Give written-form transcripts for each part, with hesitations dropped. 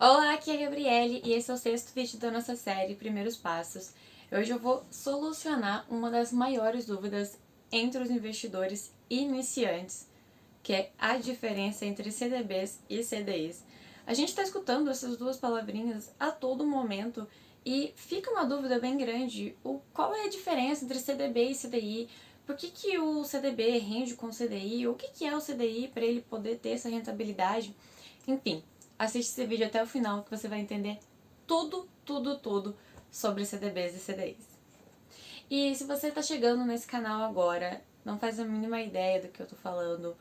Olá, aqui é a Gabriele e esse é o sexto vídeo da nossa série Primeiros Passos. Hoje eu vou solucionar uma das maiores dúvidas entre os investidores iniciantes, que é a diferença entre CDBs e CDIs. A gente está escutando essas duas palavrinhas a todo momento e fica uma dúvida bem grande: qual é a diferença entre CDB e CDI? Por que o CDB rende com o CDI? O que é o CDI para ele poder ter essa rentabilidade? Enfim, assiste esse vídeo até o final que você vai entender tudo sobre CDBs e CDIs. E se você está chegando nesse canal agora, não faz a mínima ideia do que eu tô falando,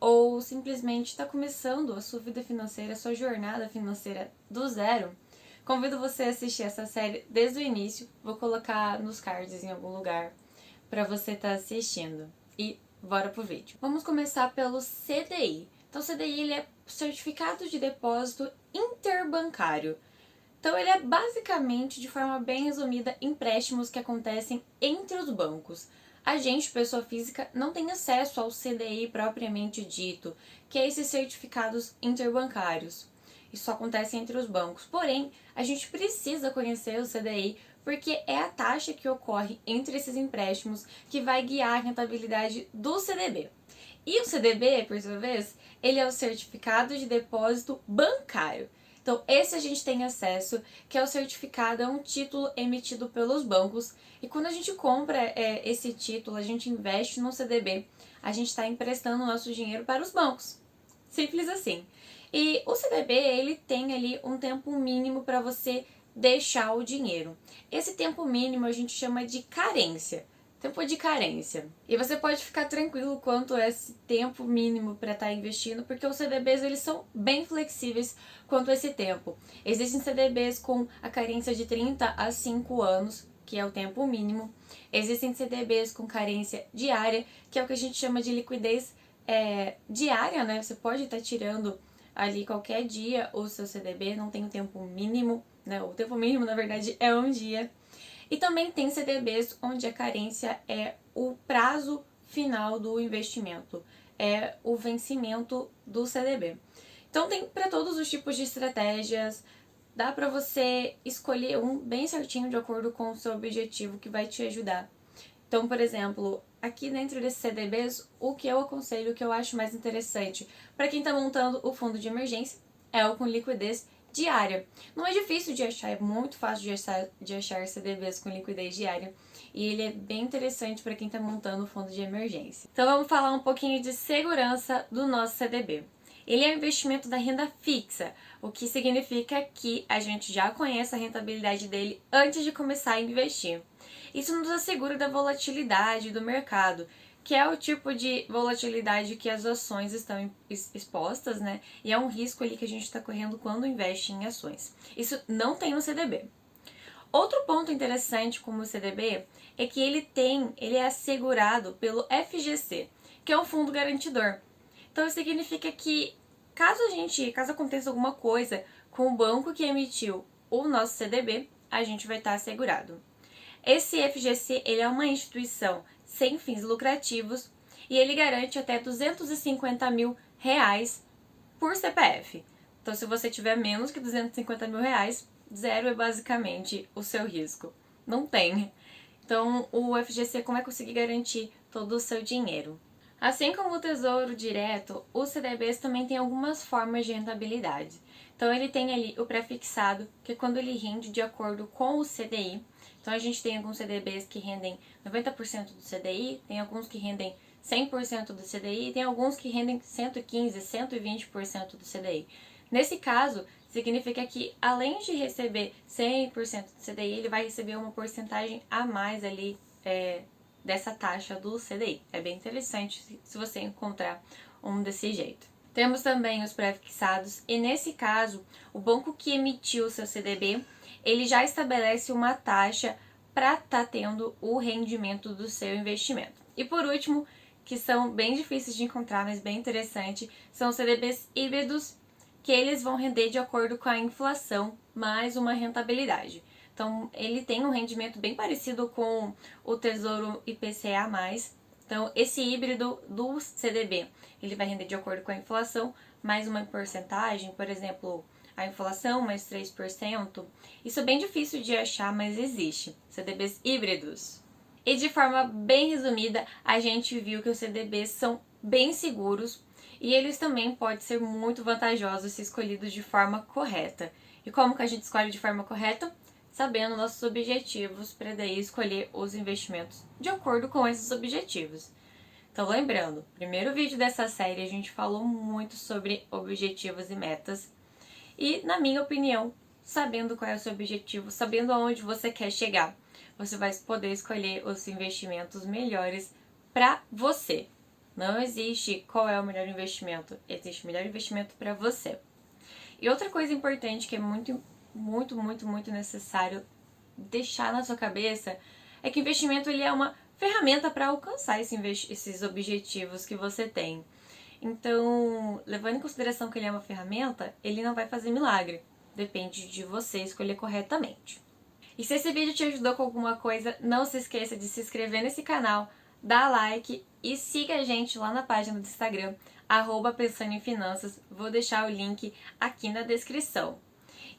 ou simplesmente está começando a sua vida financeira, a sua jornada financeira do zero, convido você a assistir essa série desde o início. Vou colocar nos cards em algum lugar para você estar assistindo. E bora pro vídeo. Vamos começar pelo CDI. Então, o CDI ele é Certificado de Depósito Interbancário. Então, ele é basicamente, de forma bem resumida, empréstimos que acontecem entre os bancos. A gente, pessoa física, não tem acesso ao CDI propriamente dito, que é esses certificados interbancários. Isso acontece entre os bancos. Porém, a gente precisa conhecer o CDI porque é a taxa que ocorre entre esses empréstimos que vai guiar a rentabilidade do CDB. E o CDB, por sua vez, ele é o Certificado de Depósito Bancário. Então, esse a gente tem acesso, que é o certificado, é um título emitido pelos bancos. E quando a gente compra esse título, a gente investe no CDB, a gente está emprestando o nosso dinheiro para os bancos. Simples assim. E o CDB, ele tem ali um tempo mínimo para você deixar o dinheiro. Esse tempo mínimo a gente chama de carência. Tempo de carência. E você pode ficar tranquilo quanto a esse tempo mínimo para estar investindo, porque os CDBs eles são bem flexíveis quanto a esse tempo. Existem CDBs com a carência de 30 a 5 anos, que é o tempo mínimo. Existem CDBs com carência diária, que é o que a gente chama de liquidez diária, né? Você pode estar tirando ali qualquer dia o seu CDB, não tem um tempo mínimo, né? O tempo mínimo, na verdade, é um dia. E também tem CDBs onde a carência é o prazo final do investimento, é o vencimento do CDB. Então tem para todos os tipos de estratégias, dá para você escolher um bem certinho de acordo com o seu objetivo que vai te ajudar. Então, por exemplo, aqui dentro desses CDBs, o que eu aconselho, o que eu acho mais interessante para quem está montando o fundo de emergência é o com liquidez diária. Não é difícil de achar, é muito fácil de achar CDBs com liquidez diária e ele é bem interessante para quem está montando o fundo de emergência. Então vamos falar um pouquinho de segurança do nosso CDB. Ele é um investimento da renda fixa, o que significa que a gente já conhece a rentabilidade dele antes de começar a investir. Isso nos assegura da volatilidade do mercado, que é o tipo de volatilidade que as ações estão expostas, né? E é um risco ali que a gente está correndo quando investe em ações. Isso não tem no CDB. Outro ponto interessante com o CDB é que ele é assegurado pelo FGC, que é um fundo garantidor. Então isso significa que caso aconteça alguma coisa com o banco que emitiu o nosso CDB, a gente vai estar assegurado. Esse FGC ele é uma instituição sem fins lucrativos e ele garante até R$250 mil por CPF. Então, se você tiver menos que R$250 mil, zero é basicamente o seu risco. Não tem. Então, o FGC como é conseguir garantir todo o seu dinheiro? Assim como o Tesouro Direto, os CDBs também têm algumas formas de rentabilidade. Então, ele tem ali o pré-fixado, que é quando ele rende de acordo com o CDI. Então, a gente tem alguns CDBs que rendem 90% do CDI, tem alguns que rendem 100% do CDI e tem alguns que rendem 115%, 120% do CDI. Nesse caso, significa que além de receber 100% do CDI, ele vai receber uma porcentagem a mais ali dessa taxa do CDI. É bem interessante se você encontrar um desse jeito. Temos também os pré-fixados e nesse caso, o banco que emitiu o seu CDB, ele já estabelece uma taxa para estar tendo o rendimento do seu investimento. E por último, que são bem difíceis de encontrar, mas bem interessante, são os CDBs híbridos, que eles vão render de acordo com a inflação, mais uma rentabilidade. Então, ele tem um rendimento bem parecido com o Tesouro IPCA+. Então, esse híbrido do CDB, ele vai render de acordo com a inflação, mais uma porcentagem, por exemplo, a inflação mais 3%. Isso é bem difícil de achar, mas existe. CDBs híbridos. E de forma bem resumida, a gente viu que os CDBs são bem seguros e eles também podem ser muito vantajosos se escolhidos de forma correta. E como que a gente escolhe de forma correta? Sabendo nossos objetivos para daí escolher os investimentos de acordo com esses objetivos. Então lembrando, primeiro vídeo dessa série a gente falou muito sobre objetivos e metas. E na minha opinião, sabendo qual é o seu objetivo, sabendo aonde você quer chegar, você vai poder escolher os investimentos melhores para você. Não existe qual é o melhor investimento, existe o melhor investimento para você. E outra coisa importante que é muito necessário deixar na sua cabeça é que o investimento ele é uma ferramenta para alcançar esses objetivos que você tem. Então, levando em consideração que ele é uma ferramenta, ele não vai fazer milagre. Depende de você escolher corretamente. E se esse vídeo te ajudou com alguma coisa, não se esqueça de se inscrever nesse canal, dar like e siga a gente lá na página do Instagram, @pensando em finanças. Vou deixar o link aqui na descrição.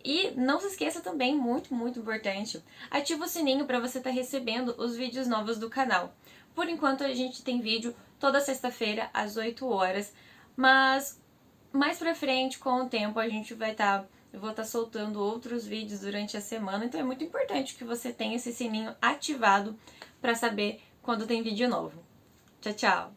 E não se esqueça também, muito importante, ativa o sininho para você estar recebendo os vídeos novos do canal. Por enquanto a gente tem vídeo toda sexta-feira às 8 horas, mas mais pra frente, com o tempo, eu vou estar soltando outros vídeos durante a semana, então é muito importante que você tenha esse sininho ativado para saber quando tem vídeo novo. Tchau, tchau!